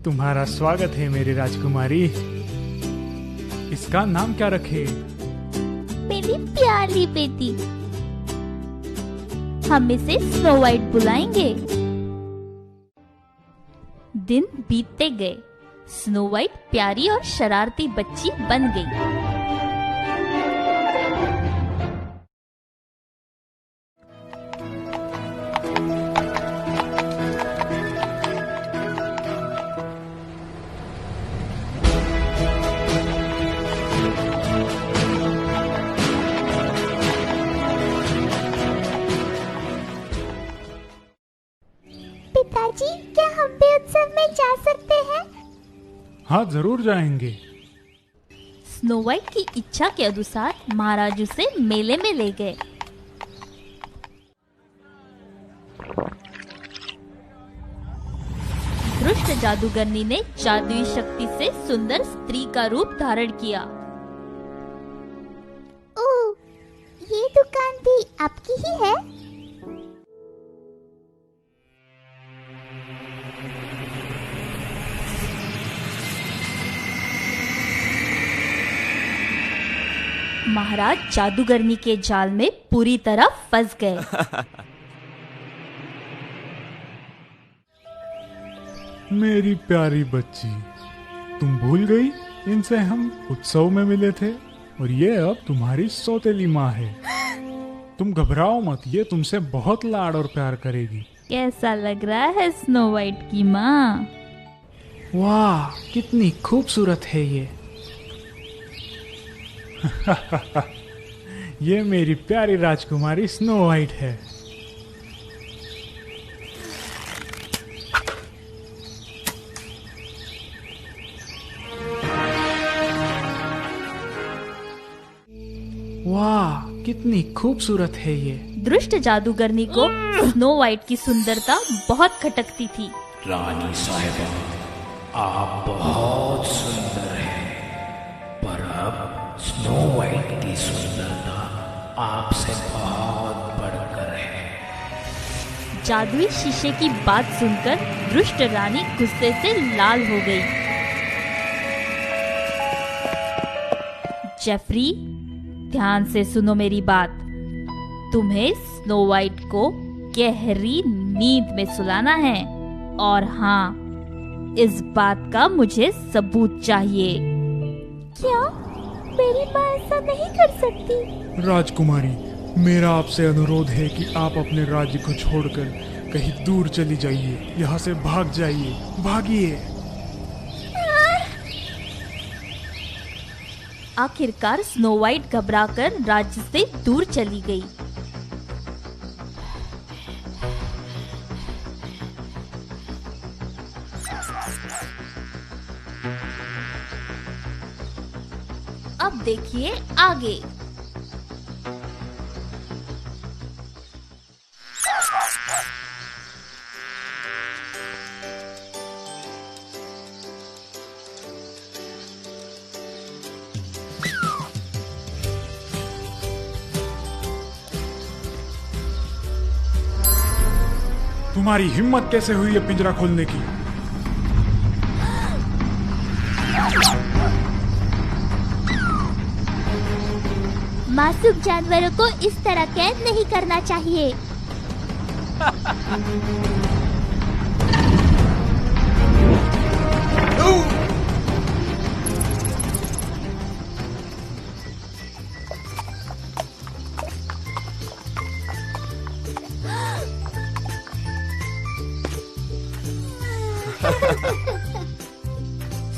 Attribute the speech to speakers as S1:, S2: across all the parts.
S1: तुम्हारा स्वागत है मेरी राजकुमारी। इसका नाम क्या रखे?
S2: मेरी प्यारी बेटी, हम इसे स्नो वाइट बुलाएंगे। दिन बीतते गए, स्नो वाइट प्यारी और शरारती बच्ची बन गई।
S3: पिताजी, क्या हम भी उत्सव में जा सकते हैं?
S1: हाँ, जरूर जाएंगे।
S2: स्नो वाइट की इच्छा के अनुसार महाराज उसे मेले में ले गए। दुष्ट जादूगरनी ने जादुई शक्ति से सुंदर स्त्री का रूप धारण किया।
S3: ओह, ये दुकान भी आपकी ही है?
S2: महाराज जादूगरनी के जाल में पूरी तरह फंस गए।
S1: मेरी प्यारी बच्ची, तुम भूल गई इनसे हम उत्सव में मिले थे और ये अब तुम्हारी सौतेली माँ है। तुम घबराओ मत, ये तुमसे बहुत लाड और प्यार करेगी।
S2: कैसा लग रहा है स्नो वाइट की माँ?
S4: वाह, कितनी खूबसूरत है ये।
S1: ये मेरी प्यारी राजकुमारी स्नो वाइट है।
S4: वाह, कितनी खूबसूरत है ये।
S2: दुष्ट जादूगरनी को स्नो वाइट की सुंदरता बहुत खटकती थी।
S5: रानी साहिबा, आप बहुत सुंदर हैं, पर अब स्नो वाइट की सुंदरता आपसे बहुत बढ़कर है।
S2: जादुई शीशे की बात सुनकर दुष्ट रानी गुस्से से लाल हो गई। जेफरी, ध्यान से सुनो मेरी बात। तुम्हें स्नो वाइट को गहरी नींद में सुलाना है, और हाँ, इस बात का मुझे सबूत चाहिए।
S3: क्या मेरी माँ ऐसा नहीं कर सकती?
S1: राजकुमारी, मेरा आपसे अनुरोध है कि आप अपने राज्य को छोड़कर कहीं दूर चली जाइए। यहाँ से भाग जाइए, भागिए।
S2: आखिरकार स्नो वाइट घबराकर राज्य से दूर चली गई। अब देखिए आगे।
S1: तुम्हारी हिम्मत कैसे हुई ये पिंजरा खोलने की?
S3: मासूम जानवरों को इस तरह कैद नहीं करना चाहिए।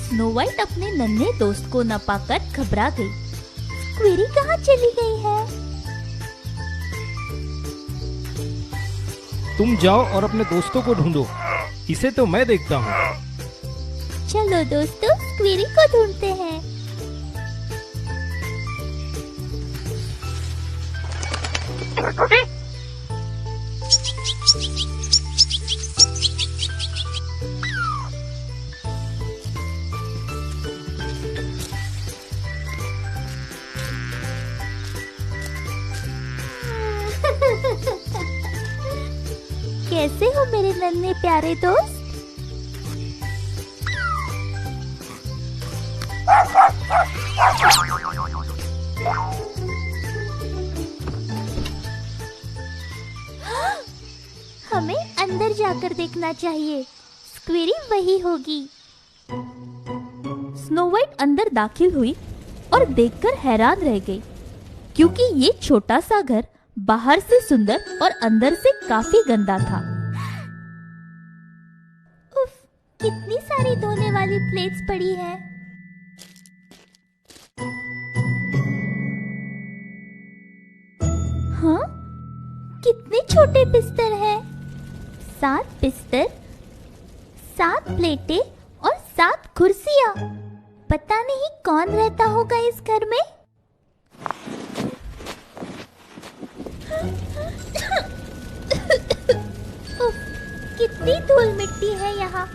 S2: स्नो वाइट अपने नन्हे दोस्त को न पाकर घबरा गई।
S3: क्वेरी कहाँ चली गई है?
S6: तुम जाओ और अपने दोस्तों को ढूंढो, इसे तो मैं देखता हूँ।
S3: चलो दोस्तों, क्वेरी को ढूंढते हैं। कैसे हो मेरे नन्हे प्यारे दोस्त? अंदर जाकर देखना चाहिए। स्क्वीरी वही होगी।
S2: स्नो वाइट अंदर दाखिल हुई और देखकर हैरान रह गई, क्योंकि ये छोटा सा घर बाहर से सुंदर और अंदर से काफी गंदा था।
S3: उफ, कितनी सारी धोने वाली प्लेट्स पड़ी है। हाँ, कितने छोटे बिस्तर हैं। 7 बिस्तर, 7 प्लेटें और 7 कुर्सियां। पता नहीं कौन रहता होगा इस घर में। उफ, कितनी धूल मिट्टी है यहाँ।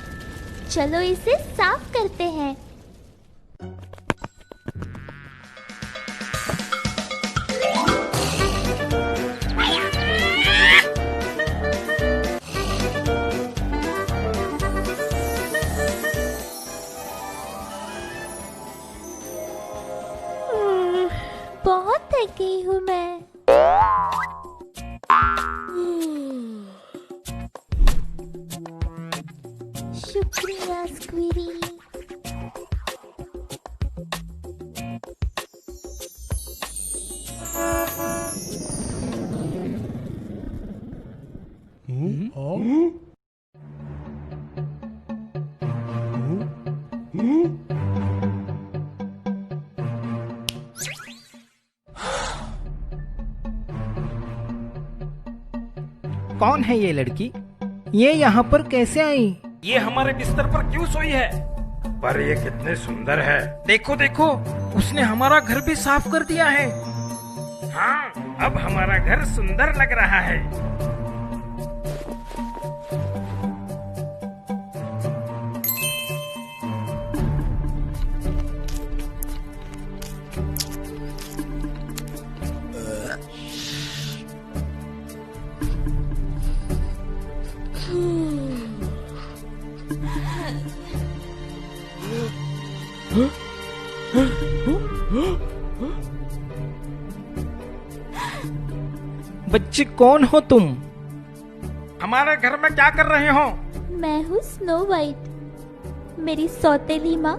S3: चलो इसे साफ करते हैं। बहुत थक गई हूँ मैं। शुक्रिया स्क्वीरी।
S6: कौन है ये लड़की? ये यहाँ पर कैसे आई?
S5: ये हमारे बिस्तर पर क्यों सोई है? पर ये कितने सुंदर है। देखो देखो,
S6: उसने हमारा घर भी साफ कर दिया है।
S5: हाँ, अब हमारा घर सुंदर लग रहा है।
S6: बच्चे कौन हो तुम?
S5: हमारे घर में क्या कर रहे हो?
S3: मैं हूँ स्नो वाइट। मेरी सौतेली माँ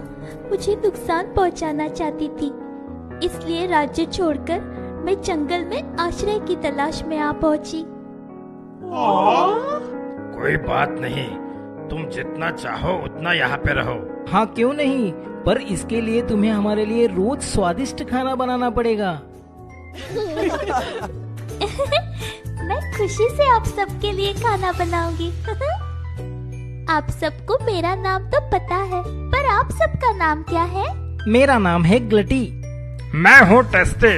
S3: मुझे नुकसान पहुँचाना चाहती थी, इसलिए राज्य छोड़कर मैं जंगल में आश्रय की तलाश में आ पहुँची।
S5: कोई बात नहीं, तुम जितना चाहो उतना यहाँ पे रहो।
S6: हाँ क्यों नहीं, पर इसके लिए तुम्हें हमारे लिए रोज स्वादिष्ट खाना बनाना पड़ेगा।
S3: मैं खुशी से आप सबके लिए खाना बनाऊंगी। आप सबको मेरा नाम तो पता है, पर आप सबका नाम क्या है?
S6: मेरा नाम है ग्लटी।
S5: मैं हूँ टेस्टी।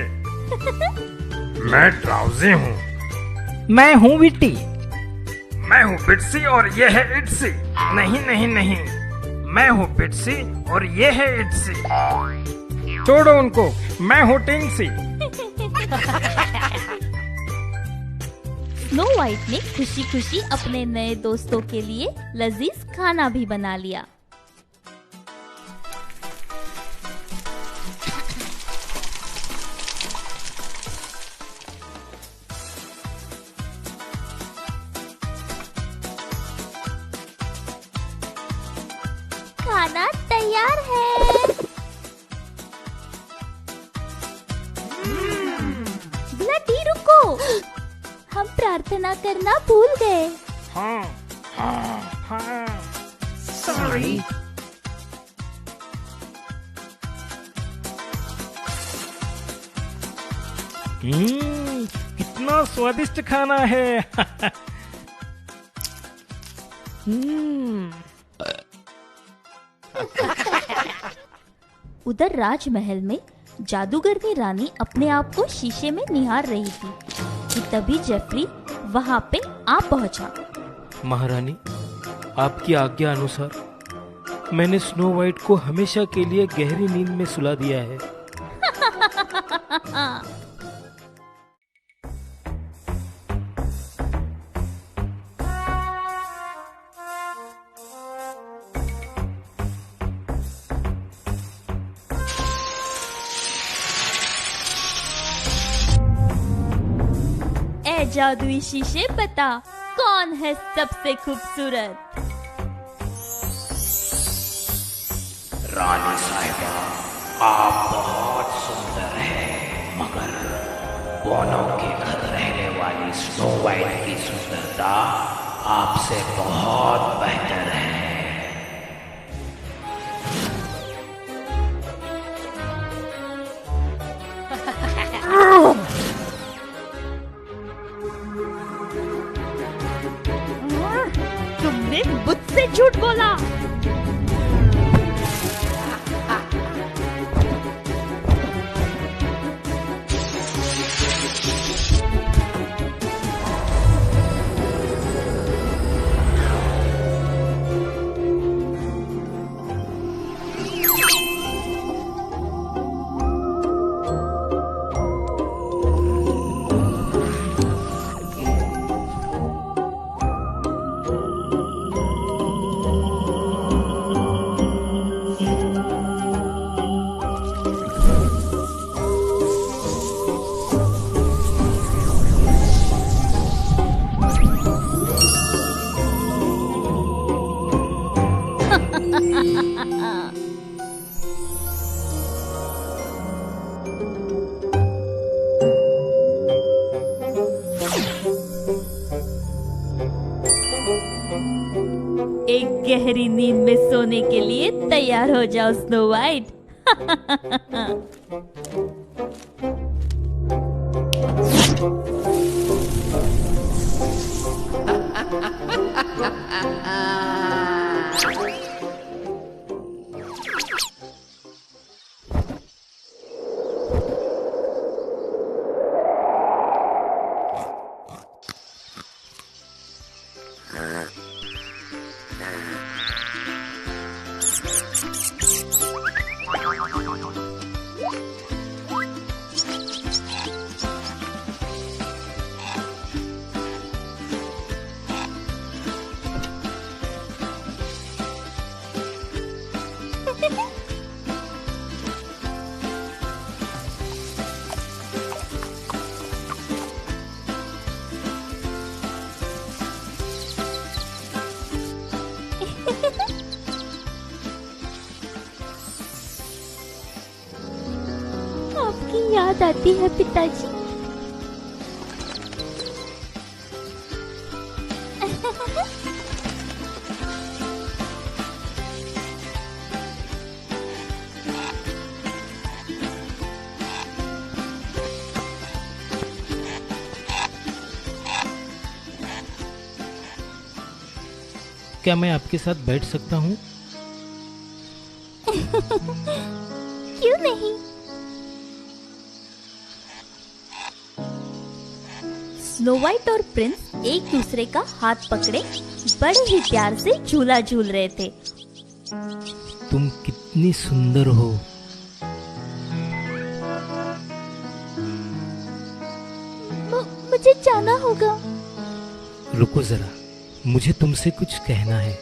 S5: मैं ड्राउजी हूँ।
S6: मैं हूँ विट्टी।
S5: मैं हूँ बिट्सी और ये है इट्सी। नहीं नहीं नहीं, मैं हूँ बिट्सी और ये है इट्सी। छोड़ो उनको, मैं हूँ टिंगसी।
S2: स्नो वाइट ने खुशी खुशी अपने नए दोस्तों के लिए लजीज खाना भी बना लिया।
S3: खाना तैयार है। ब्लडी रुको, हम प्रार्थना करना भूल गए।
S5: हाँ हाँ हाँ,
S6: सॉरी।
S5: कितना स्वादिष्ट खाना है।
S2: उधर राजमहल में जादूगरनी रानी अपने आप को शीशे में निहार रही थी कि तभी जेफरी वहां पे आ पहुंचा।
S6: महारानी, आपकी आज्ञा अनुसार मैंने स्नो वाइट को हमेशा के लिए गहरी नींद में सुला दिया है।
S2: ए जादुई शीशे, बता कौन है सबसे खूबसूरत?
S7: रानी साहिबा, आप बहुत सुंदर हैं, मगर बोनो के घर रहने वाली स्नो वाइट की सुंदरता आपसे बहुत बेहतर है।
S2: तुमने मुझसे झूठ बोला। एक गहरी नींद में सोने के लिए तैयार हो जाओ स्नो वाइट।
S3: आपकी याद आती है पिताजी।
S6: क्या मैं आपके साथ बैठ सकता हूँ?
S3: क्यों नहीं?
S2: स्नो वाइट और प्रिंस एक दूसरे का हाथ पकड़े बड़े ही प्यार से झूला झूल रहे थे।
S6: तुम कितनी सुंदर हो।
S3: मुझे जाना होगा।
S6: रुको जरा, मुझे तुमसे कुछ कहना है।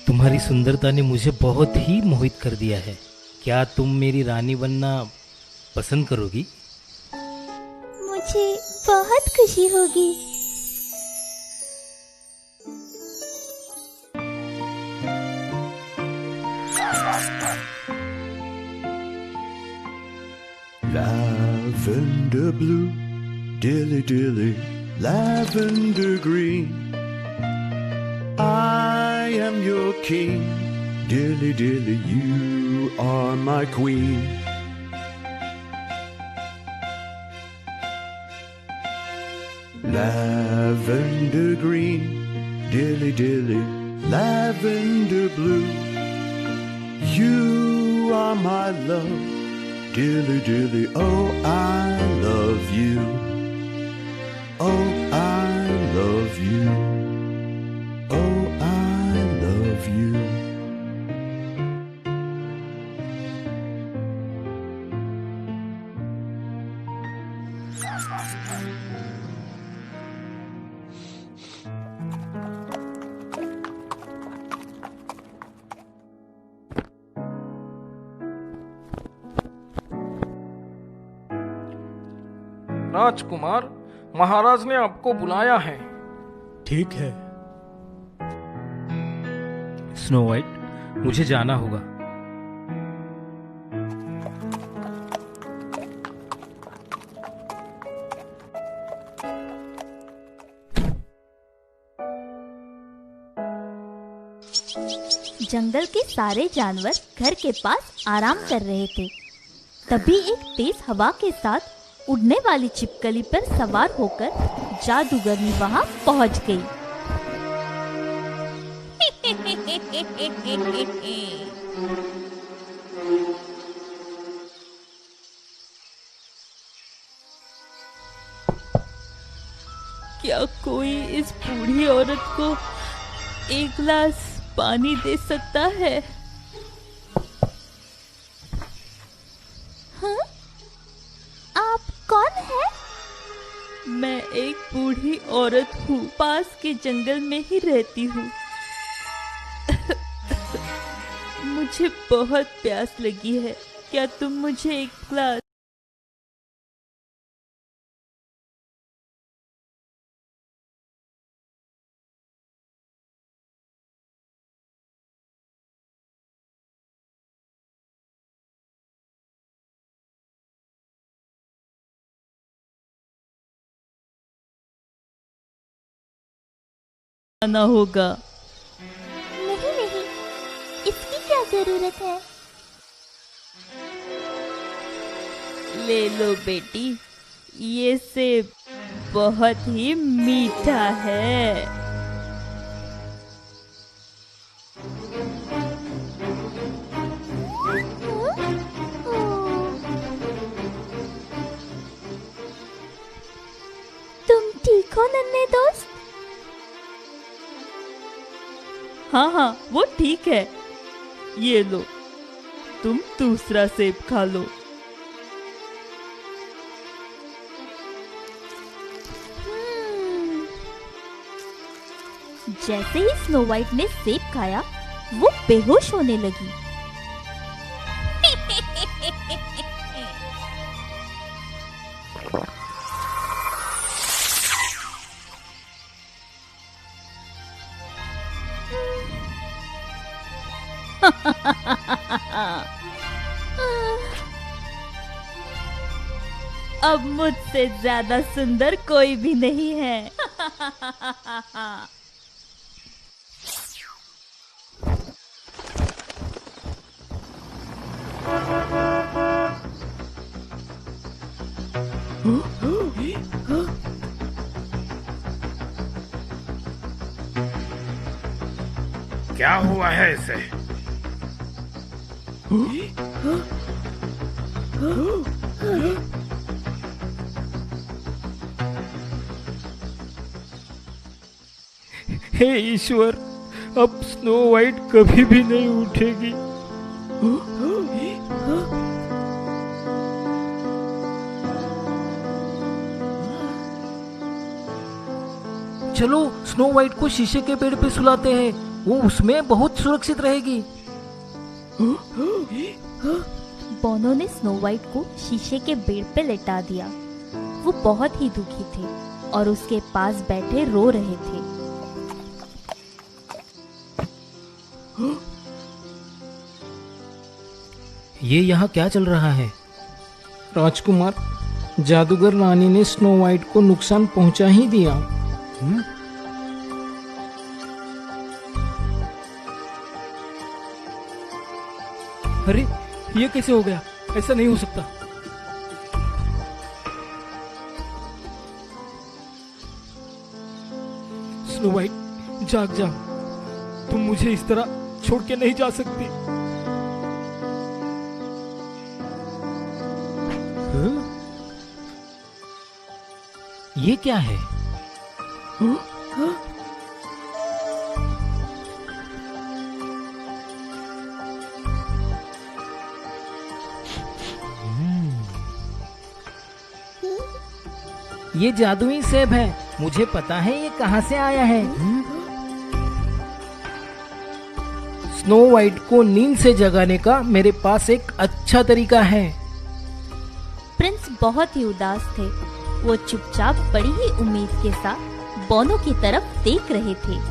S6: तुम्हारी सुंदरता ने मुझे बहुत ही मोहित कर दिया है। क्या तुम मेरी रानी बनना पसंद करोगी?
S3: मुझे बहुत खुशी होगी।
S8: Lavender blue, dilly dilly, lavender green. I am your king, dilly dilly, you are my queen. Lavender green, dilly dilly, lavender blue. You are my love, dilly dilly, oh I love you. Oh I love you. Oh I love you.
S5: राजकुमार, महाराज ने आपको बुलाया है।
S1: ठीक है।
S6: Snow white, मुझे जाना होगा।
S3: जंगल के सारे जानवर घर के पास आराम कर रहे थे। तभी एक तेज हवा के साथ उड़ने वाली छिपकली पर सवार होकर जादूगरनी वहां पहुंच गई।
S2: क्या कोई इस बूढ़ी औरत को एक गिलास पानी दे सकता है?
S3: हाँ? आप कौन है?
S2: मैं एक बूढ़ी औरत हूँ, पास के जंगल में ही रहती हूँ। मुझे बहुत प्यास लगी है, क्या तुम मुझे एक गिलास? आना होगा।
S3: नहीं नहीं, इसकी क्या जरूरत है?
S2: ले लो बेटी, ये सेब बहुत ही मीठा है।
S3: तुम ठीक हो नन्हे दोस्त?
S2: हाँ हाँ, वो ठीक है। ये लो, तुम दूसरा सेब खा लो।
S3: जैसे ही स्नो वाइट ने सेब खाया, वो बेहोश होने लगी।
S2: अब मुझसे ज्यादा सुंदर कोई भी नहीं है।
S5: क्या हुआ है इसे?
S6: हे ईश्वर, अब स्नो वाइट कभी भी नहीं उठेगी। चलो स्नो वाइट को शीशे के पेड़ पे सुलाते हैं, वो उसमें बहुत सुरक्षित रहेगी।
S3: बोनो ने स्नो वाइट को शीशे के पेड़ पे लेटा दिया। वो बहुत ही दुखी थे और उसके पास बैठे रो रहे थे।
S6: ये यहाँ क्या चल रहा है?
S5: राजकुमार, जादूगर रानी ने स्नो वाइट को नुकसान पहुंचा ही दिया।
S6: अरे ये कैसे हो गया? ऐसा नहीं हो सकता। स्नो वाइट, जाग जा, तुम मुझे इस तरह छोड़ के नहीं जा सकती। ये क्या है? ये जादुई सेब है, मुझे पता है ये कहाँ से आया है। स्नो वाइट को नींद से जगाने का मेरे पास एक अच्छा तरीका है।
S3: प्रिंस बहुत ही उदास थे।
S2: वो चुपचाप बड़ी ही उम्मीद के साथ बोनो की तरफ देख रहे थे।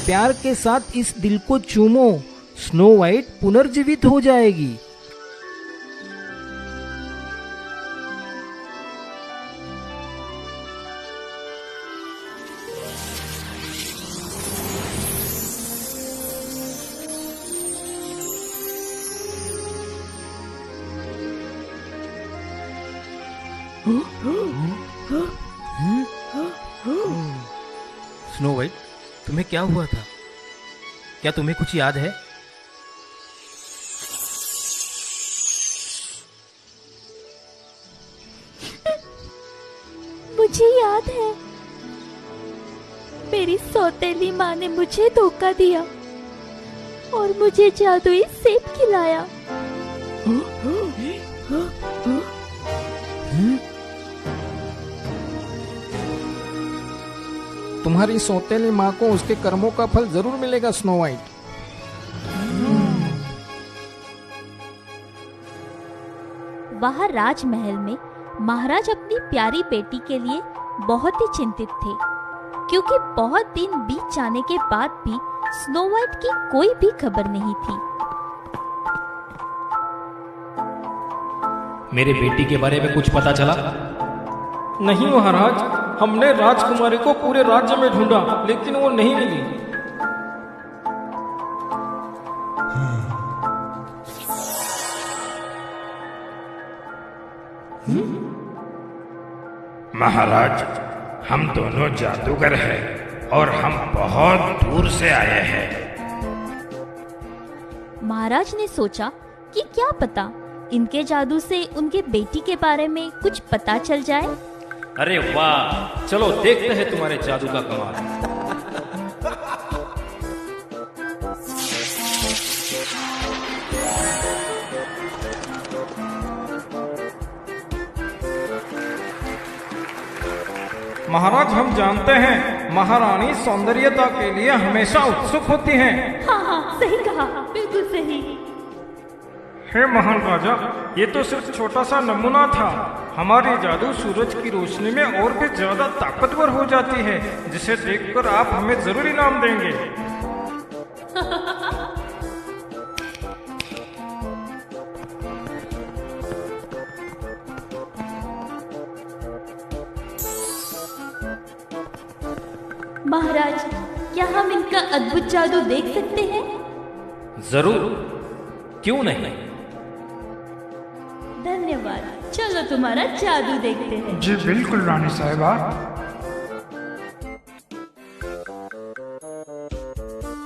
S6: प्यार के साथ इस दिल को चूमो, स्नो वाइट पुनर्जीवित हो जाएगी। स्नो वाइट, तुम्हें क्या हुआ था? क्या तुम्हें कुछ याद है?
S3: मुझे याद है, मेरी सौतेली माँ ने मुझे धोखा दिया और मुझे जादुई सेब खिलाया।
S5: तुम्हारी सौतेली माँ को उसके कर्मों का फल जरूर मिलेगा स्नो वाइट।
S2: वहाँ राजमहल में महाराज अपनी प्यारी बेटी के लिए बहुत ही चिंतित थे, क्योंकि बहुत दिन बीत जाने के बाद भी स्नो वाइट की कोई भी खबर नहीं थी।
S6: मेरे बेटी के बारे में कुछ पता चला?
S5: नहीं महाराज, हमने राजकुमारी को पूरे राज्य में ढूंढा लेकिन वो नहीं मिली।
S7: महाराज, हम दोनों जादूगर हैं और हम बहुत दूर से आए हैं।
S2: महाराज ने सोचा कि क्या पता इनके जादू से उनके बेटी के बारे में कुछ पता चल जाए।
S6: अरे वाह, चलो देखते हैं तुम्हारे जादू का कमाल।
S5: महाराज, हम जानते हैं महारानी सौंदर्यता के लिए हमेशा उत्सुक होती हैं।
S2: हाँ हाँ, सही कहा, बिल्कुल सही।
S5: हे महान राजा, ये तो सिर्फ छोटा सा नमूना था। हमारी जादू सूरज की रोशनी में और भी ज्यादा ताकतवर हो जाती है, जिसे देखकर आप हमें जरूर इनाम देंगे।
S2: महाराज, क्या हम इनका अद्भुत जादू देख सकते हैं?
S6: जरूर, क्यों नहीं।
S2: धन्यवाद, चलो तुम्हारा जादू देखते हैं।
S1: जी बिल्कुल रानी साहिबा।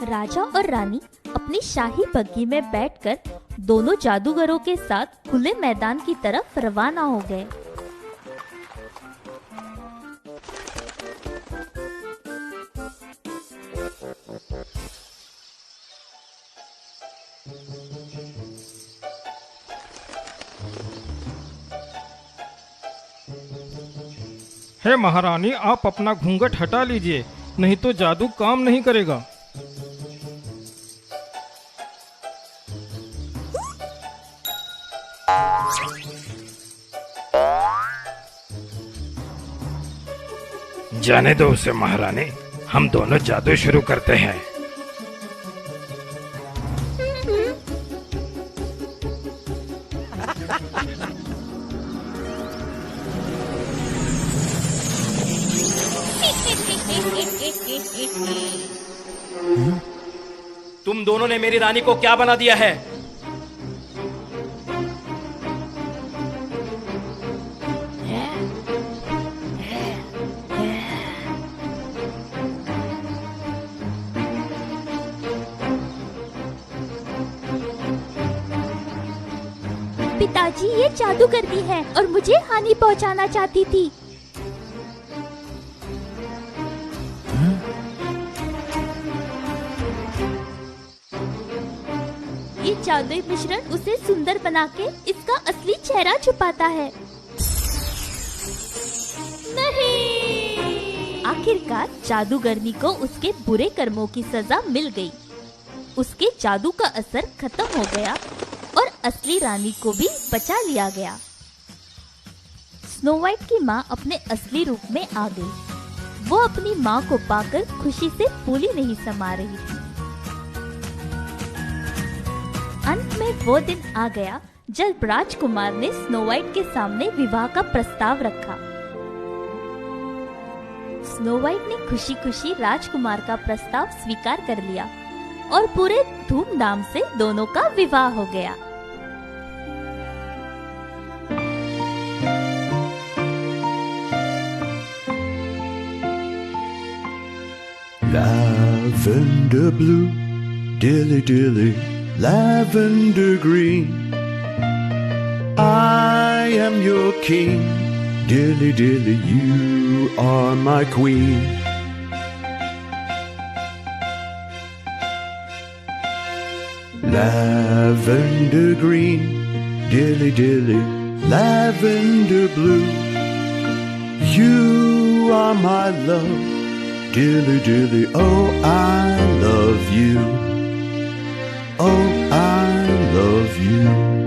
S2: राजा और रानी अपनी शाही बग्गी में बैठकर दोनों जादूगरों के साथ खुले मैदान की तरफ रवाना हो गए।
S5: हे महारानी, आप अपना घूंघट हटा लीजिए, नहीं तो जादू काम नहीं करेगा।
S7: जाने दो उसे महारानी, हम दोनों जादू शुरू करते हैं।
S6: तुम दोनों ने मेरी रानी को क्या बना दिया है?
S3: पिताजी, ये जादू करती है और मुझे हानि पहुंचाना चाहती थी। ये जादुई मिश्रण उसे सुंदर बना के इसका असली चेहरा छुपाता है। नहीं!
S2: आखिरकार जादूगरनी को उसके बुरे कर्मों की सजा मिल गई। उसके जादू का असर खत्म हो गया और असली रानी को भी बचा लिया गया। स्नो वाइट की माँ अपने असली रूप में आ गई। वो अपनी माँ को पाकर खुशी से फूली नहीं समा रही थी। अंत में वो दिन आ गया जब राजकुमार ने स्नो वाइट के सामने विवाह का प्रस्ताव रखा। स्नो वाइट ने खुशी खुशी राजकुमार का प्रस्ताव स्वीकार कर लिया और पूरे धूमधाम से दोनों का विवाह हो गया।
S8: Lavender blue, dilly dilly, lavender green. I am your king, dilly dilly, you are my queen. Lavender green, dilly dilly, lavender blue. You are my love, dilly dilly, oh I love you, oh I love you.